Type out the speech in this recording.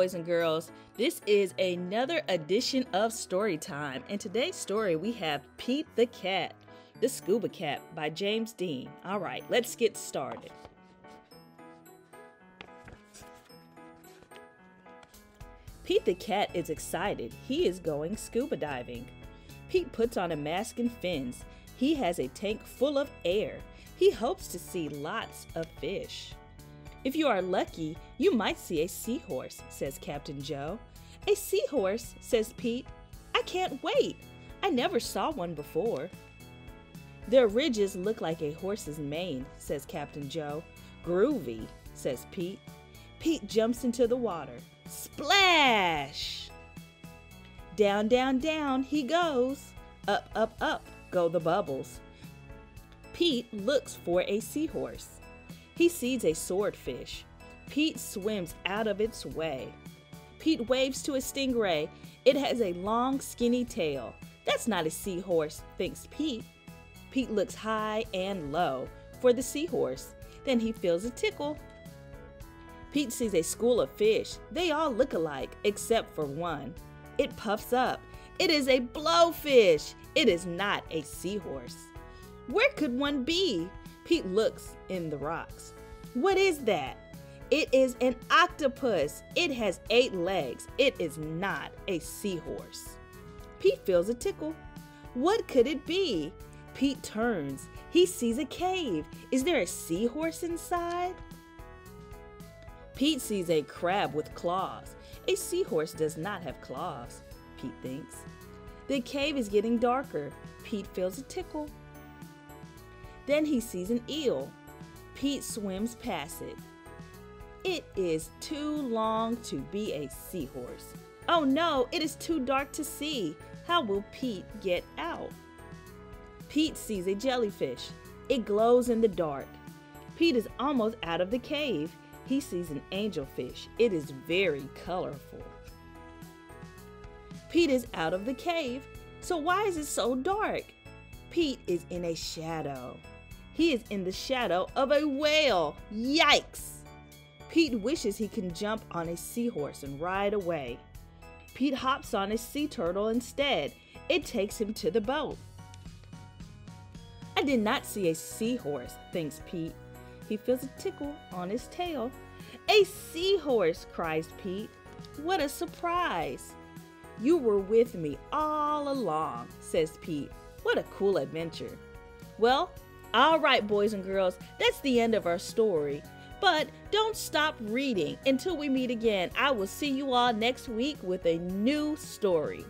boys and girls. This is another edition of Story Time. In today's story, we have Pete the Cat, the Scuba Cat by James Dean. All right, let's get started. Pete the Cat is excited. He is going scuba diving. Pete puts on a mask and fins. He has a tank full of air. He hopes to see lots of fish. If you are lucky, you might see a seahorse, says Captain Joe. A seahorse, says Pete. I can't wait. I never saw one before. Their ridges look like a horse's mane, says Captain Joe. Groovy, says Pete. Pete jumps into the water. Splash! Down, down, down he goes. Up, up, up go the bubbles. Pete looks for a seahorse. He sees a swordfish. Pete swims out of its way. Pete waves to a stingray. It has a long, skinny tail. That's not a seahorse, thinks Pete. Pete looks high and low for the seahorse. Then he feels a tickle. Pete sees a school of fish. They all look alike, except for one. It puffs up. It is a blowfish. It is not a seahorse. Where could one be? Pete looks in the rocks. What is that? It is an octopus. It has 8 legs. It is not a seahorse. Pete feels a tickle. What could it be? Pete turns. He sees a cave. Is there a seahorse inside? Pete sees a crab with claws. A seahorse does not have claws, Pete thinks. The cave is getting darker. Pete feels a tickle. Then he sees an eel. Pete swims past it. It is too long to be a seahorse. Oh no, it is too dark to see. How will Pete get out? Pete sees a jellyfish. It glows in the dark. Pete is almost out of the cave. He sees an angelfish. It is very colorful. Pete is out of the cave. So why is it so dark? Pete is in a shadow. He is in the shadow of a whale. Yikes! Pete wishes he can jump on a seahorse and ride away. Pete hops on a sea turtle instead. It takes him to the boat. I did not see a seahorse, thinks Pete. He feels a tickle on his tail. A seahorse, cries Pete. What a surprise! You were with me all along, says Pete. What a cool adventure. Well, all right, boys and girls, that's the end of our story. But don't stop reading until we meet again. I will see you all next week with a new story.